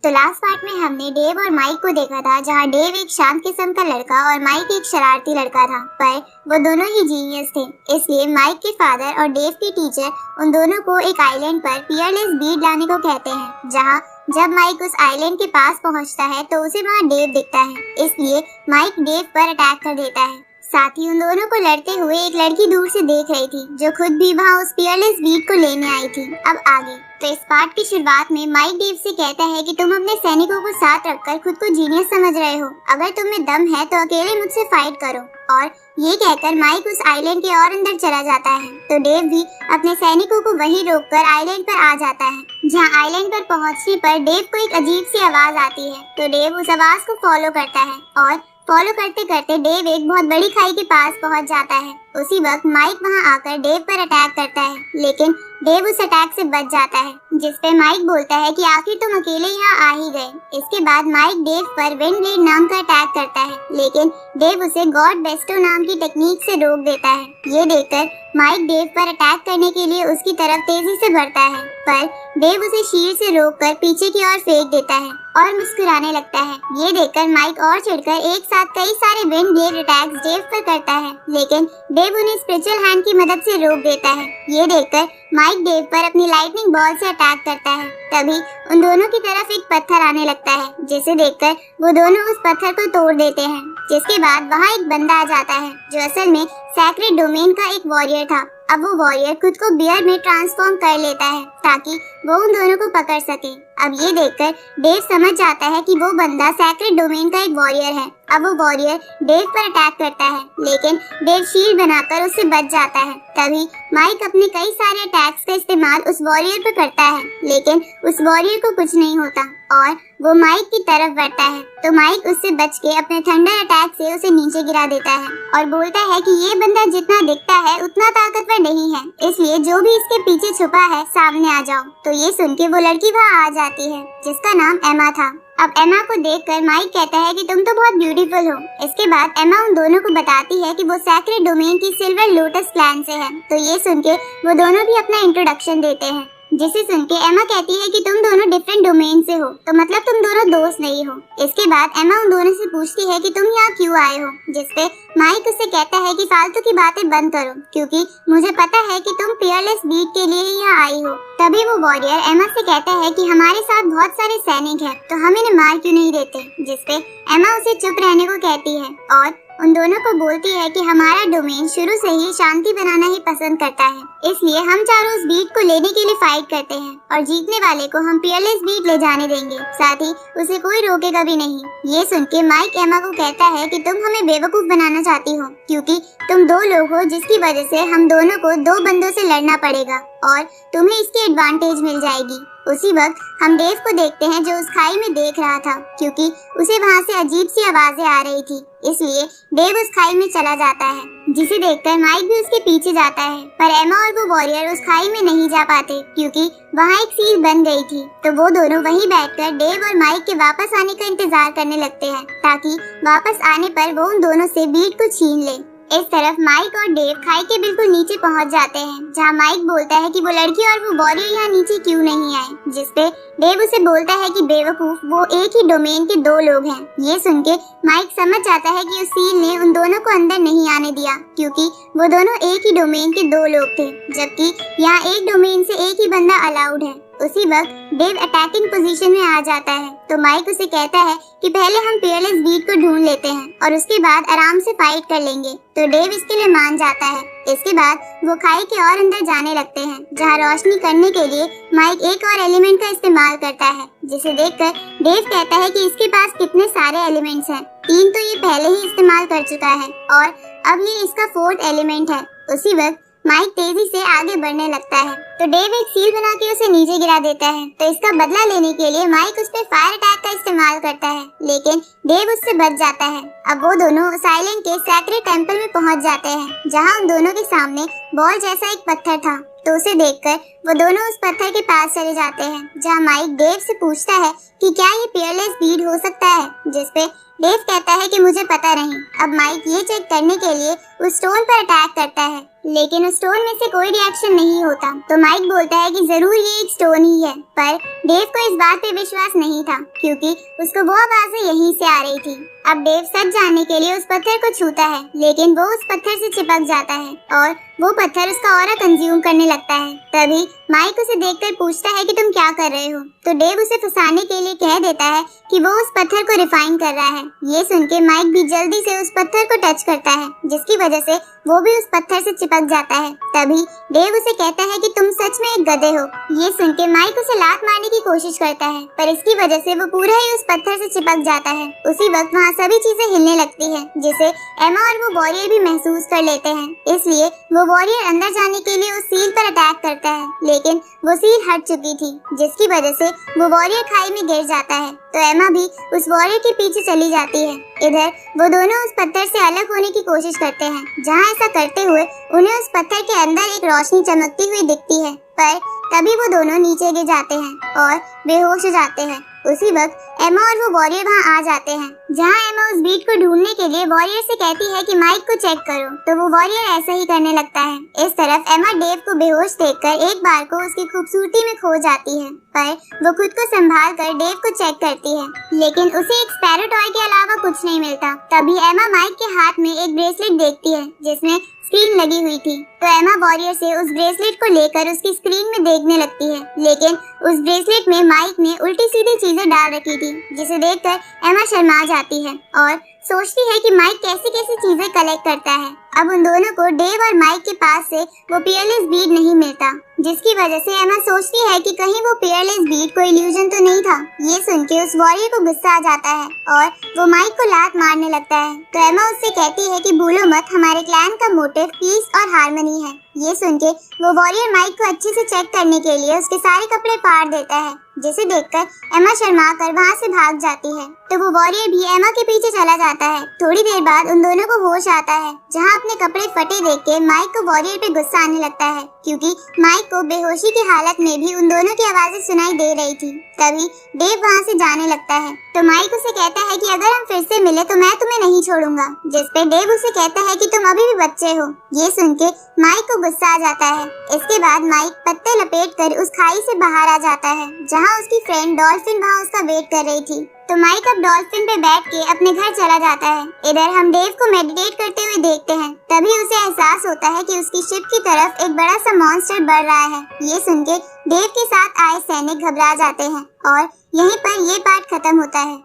तो last part में हमने डेव और माइक को देखा था, जहाँ डेव एक शांत किस्म का लड़का और माइक एक शरारती लड़का था, पर वो दोनों ही जीनियस थे। इसलिए माइक के फादर और डेव की टीचर उन दोनों को एक आइलैंड पर फियरलेस बीड लाने को कहते हैं, जहाँ जब माइक उस आइलैंड के पास पहुँचता है तो उसे वहाँ डेव दिखता है। इसलिए माइक डेव पर अटैक कर देता है। साथ ही उन दोनों को लड़ते हुए एक लड़की दूर से देख रही थी, जो खुद भी वहाँ उस फियरलेस बीड को लेने आई थी। अब आगे तो इस पार्ट की शुरुआत में माइक डेव से कहता है कि तुम अपने सैनिकों को साथ रखकर खुद को जीनियस समझ रहे हो, अगर तुम में दम है तो अकेले मुझसे फाइट करो। और ये कहकर माइक उस आइलैंड के और अंदर चला जाता है, तो डेव भी अपने सैनिकों को वहीं रोककर आइलैंड पर आ जाता है। जहाँ आइलैंड पर पहुँचने पर डेव को एक अजीब सी आवाज आती है, तो डेव उस आवाज को फॉलो करता है और फॉलो करते करते डेव एक बहुत बड़ी खाई के पास पहुंच जाता है। उसी वक्त माइक वहां आकर डेव पर अटैक करता है, लेकिन डेव उस अटैक से बच जाता है, जिसपे माइक बोलता है कि आखिर तुम अकेले यहाँ आ ही गए। इसके बाद माइक डेव पर विंड ब्लेड नाम का अटैक करता है, लेकिन डेव उसे गॉड बेस्टो नाम की टेक्निक से रोक देता है। ये देखकर माइक डेव पर अटैक करने के लिए उसकी तरफ तेजी से बढ़ता है, पर डेव उसे शील्ड से रोककर पीछे की ओर फेंक देता है और मुस्कुराने लगता है। ये देखकर माइक और चिढ़कर एक साथ कई सारे विंड ब्लेड अटैक्स डेव पर करता है, लेकिन डेव उन्हें स्पिरिचुअल हैंड की मदद से रोक देता है। ये देखकर माइक डेव पर अपनी लाइटनिंग बॉल से अटैक करता है। तभी उन दोनों की तरफ एक पत्थर आने लगता है, जिसे देखकर वो दोनों उस पत्थर को तोड़ देते हैं। जिसके बाद वहाँ एक बंदा आ जाता है, जो असल में सैक्रेड डोमेन का एक वॉरियर था। अब वो वॉरियर खुद को बियर में ट्रांसफॉर्म कर लेता है, ताकि वो उन दोनों को पकड़ सके। अब ये देखकर डेव समझ जाता है कि वो बंदा सैक्रेड डोमेन का एक वॉरियर है। अब वो वॉरियर डेव पर अटैक करता है, लेकिन डेव शील्ड बनाकर उससे बच जाता है। तभी माइक अपने कई सारे अटैक्स का इस्तेमाल उस वॉरियर पर करता है, लेकिन उस वॉरियर को कुछ नहीं होता और वो माइक की तरफ बढ़ता है। तो माइक उससे बच के अपने थंडर अटैक से उसे नीचे गिरा देता है और बोलता है कि ये बंदा जितना दिखता है उतना ताकतवर नहीं है, इसलिए जो भी इसके पीछे छुपा है सामने आ जाओ। तो ये सुन के वो लड़की वहाँ आ जाती है, जिसका नाम एमा था। अब एमा को देखकर माइक कहता है कि तुम तो बहुत ब्यूटीफुल हो। इसके बाद एमा उन दोनों को बताती है कि वो सैक्रेड डोमेन की सिल्वर लोटस क्लैन से है। तो ये सुन के वो दोनों भी अपना इंट्रोडक्शन देते हैं, जिसे सुन के एमा कहती है कि तुम दोनों डिफरेंट डोमेन से हो, तो मतलब तुम दोनों दोस्त नहीं हो। इसके बाद एमा उन दोनों से पूछती है कि तुम यहाँ क्यों आए हो, जिसपे माइक उससे कहता है कि फालतू की बातें बंद करो, क्योंकि मुझे पता है कि तुम फियरलेस बीट के लिए ही यहाँ आई हो। तभी वो वॉरियर एमा से कहता है कि हमारे साथ बहुत सारे सैनिक हैं, तो हम इन्हें मार क्यों नहीं देते, जिसपे एमा उसे चुप रहने को कहती है और उन दोनों को बोलती है कि हमारा डोमेन शुरू से ही शांति बनाना ही पसंद करता है, इसलिए हम चारों उस बीट को लेने के लिए फाइट करते हैं और जीतने वाले को हम फियरलेस बीट ले जाने देंगे, साथ ही उसे कोई रोकेगा भी नहीं। ये सुन के माइक एमा को कहता है कि तुम हमें बेवकूफ बनाना चाहती हो, क्योंकि तुम दो लोग हो, जिसकी वजह से हम दोनों को दो बंदों से लड़ना पड़ेगा और तुम्हें इसकी एडवांटेज मिल जाएगी। उसी वक्त हम डेव को देखते हैं, जो उस खाई में देख रहा था, क्योंकि उसे वहाँ से अजीब सी आवाजें आ रही थी। इसलिए डेव उस खाई में चला जाता है, जिसे देखकर माइक भी उसके पीछे जाता है। पर एमा और वो वॉरियर उस खाई में नहीं जा पाते, क्योंकि वहाँ एक सील बन गई थी। तो वो दोनों वहीं बैठकर डेव और माइक के वापस आने का इंतजार करने लगते हैं, ताकि वापस आने पर वो उन दोनों से बीट को छीन ले। इस तरफ माइक और डेव खाई के बिल्कुल नीचे पहुंच जाते हैं, जहां माइक बोलता है कि वो लड़की और वो वॉरियर यहाँ नीचे क्यों नहीं आए, जिसपे डेव उसे बोलता है कि बेवकूफ, वो एक ही डोमेन के दो लोग हैं। ये सुन के माइक समझ जाता है कि उस सील ने उन दोनों को अंदर नहीं आने दिया, क्योंकि वो दोनों एक ही डोमेन के दो लोग थे, जबकि यहाँ एक डोमेन से एक ही बंदा अलाउड है। उसी वक्त डेव अटैकिंग पोजीशन में आ जाता है, तो माइक उसे कहता है कि पहले हम फियरलेस बीट को ढूंढ लेते हैं और उसके बाद आराम से फाइट कर लेंगे। तो डेव इसके लिए मान जाता है। इसके बाद वो खाई के और अंदर जाने लगते हैं, जहाँ रोशनी करने के लिए माइक एक और एलिमेंट का इस्तेमाल करता है, जिसे देखकर डेव कहता है कि इसके पास कितने सारे एलिमेंट्स हैं, 3 तो ये पहले ही इस्तेमाल कर चुका है और अब ये इसका 4th एलिमेंट है। उसी वक्त माइक तेजी से आगे बढ़ने लगता है, तो डेव एक सील बना के उसे नीचे गिरा देता है। तो इसका बदला लेने के लिए माइक उस पर फायर अटैक का इस्तेमाल करता है, लेकिन डेव उससे बच जाता है। अब वो दोनों उस आइलैंड के सैक्रेड टेंपल में पहुंच जाते हैं, जहां उन दोनों के सामने बॉल जैसा एक पत्थर था। तो उसे देखकर वो दोनों उस पत्थर के पास चले जाते हैं जहाँ माइक डेव से पूछता है कि क्या ये पियरलेस बीड हो सकता है, जिसपे डेव कहता है कि मुझे पता नहीं। अब माइक ये चेक करने के लिए उस स्टोन पर अटैक करता है, लेकिन उस स्टोन में से कोई रिएक्शन नहीं होता। तो माइक बोलता है कि जरूर ये एक स्टोन ही है, पर डेव को इस बात पे विश्वास नहीं था क्योंकि उसको वो आवाजें यहीं से आ रही थी। अब डेव सच जानने के लिए उस पत्थर को छूता है, लेकिन वो उस पत्थर से चिपक जाता है और वो पत्थर उसका ऑरा कंज्यूम करने लगता है। तभी माइक उसे देखकर पूछता है कि तुम क्या कर रहे हो, तो डेव उसे फंसाने के लिए कह देता है कि वो उस पत्थर को रिफाइन कर रहा है। ये सुन के माइक भी जल्दी से उस पत्थर को टच करता है, जिसकी वजह से वो भी उस पत्थर से चिपक जाता है। तभी डेव उसे कहता है कि तुम सच में एक गधे हो। ये सुन के माइक उसे लात मारने की कोशिश करता है, पर इसकी वजह से वो पूरा ही उस पत्थर से चिपक जाता है। उसी वक्त वहाँ सभी चीजें हिलने लगती हैं, जिसे एमा और वो वॉरियर भी महसूस कर लेते हैं। इसलिए वो वॉरियर अंदर जाने के लिए उस सील पर अटैक करता है, लेकिन वो सील हट चुकी थी, जिसकी वजह से वो वॉरियर खाई में गिर जाता है। तो एमा भी उस वॉरियर के पीछे चली जाती है। इधर वो दोनों उस पत्थर से अलग होने की कोशिश करते हैं, जहाँ ऐसा करते हुए उन्हें उस पत्थर के अंदर एक रोशनी चमकती हुई दिखती है, पर तभी वो दोनों नीचे गिर जाते हैं और बेहोश हो जाते हैं। उसी वक्त एमा और वो वॉरियर वहाँ आ जाते हैं, जहाँ एमा उस बीट को ढूंढने के लिए वॉरियर से कहती है कि माइक को चेक करो, तो वो वॉरियर ऐसा ही करने लगता है। इस तरफ एमा डेव को बेहोश देखकर एक बार को उसकी खूबसूरती में खो जाती है, पर वो खुद को संभाल कर डेव को चेक करती है, लेकिन उसे एक स्पैरो टॉय के अलावा कुछ नहीं मिलता। तभी एमा माइक के हाथ में एक ब्रेसलेट देखती है जिसमें स्क्रीन लगी हुई थी, तो एमा वॉरियर से उस ब्रेसलेट को लेकर उसकी स्क्रीन में देखने लगती है, लेकिन उस ब्रेसलेट में माइक ने उल्टी सीधी चीजें डाल रखी थी, जिसे देखकर एमा शर्मा जाती है और सोचती है कि माइक कैसी कैसी चीजें कलेक्ट करता है। अब उन दोनों को डेव और माइक के पास से वो पियरलेस बीड नहीं मिलता, जिसकी वजह से एमा सोचती है कि कहीं वो पियरलेस बीड कोई इल्यूजन तो नहीं था। ये सुन के उस वॉरियर को गुस्सा आ जाता है और वो माइक को लात मारने लगता है। तो एमा उससे कहती है कि भूलो मत, हमारे क्लैन का मोटिव पीस और हार्मनी है। ये सुन के वो वॉरियर माइक को अच्छे से चेक करने के लिए उसके सारे कपड़े फाड़ देता है, जिसे देखकर एमा शर्मा कर वहाँ से भाग जाती है। तो वो वॉरियर भी एमा के पीछे चला जाता है। थोड़ी देर बाद उन दोनों को होश आता है, जहाँ अपने कपड़े फटे देख के माइक को वॉरियर पे गुस्सा आने लगता है, क्योंकि माइक को बेहोशी की हालत में भी उन दोनों की आवाजें सुनाई दे रही थी। तभी डेव वहाँ से जाने लगता है, तो माइक उसे कहता है कि अगर हम फिर से मिले तो मैं तुम्हें नहीं छोड़ूंगा, जिसपे डेव उसे कहता है कि तुम अभी भी बच्चे हो। ये सुन के माइक को गुस्सा आ जाता है। इसके बाद माइक पत्ते लपेट कर उस खाई से बाहर आ जाता है, जहाँ उसकी फ्रेंड डॉल्फिन वहाँ उसका वेट कर रही थी। तो माइक अब डॉल्फिन पे बैठ के अपने घर चला जाता है। इधर हम डेव को मेडिटेट करते हुए देखते हैं। तभी उसे एहसास होता है कि उसकी शिप की तरफ एक बड़ा सा मॉन्स्टर बढ़ रहा है। ये सुन के डेव के साथ आए सैनिक घबरा जाते हैं और यहीं पर ये पार्ट खत्म होता है।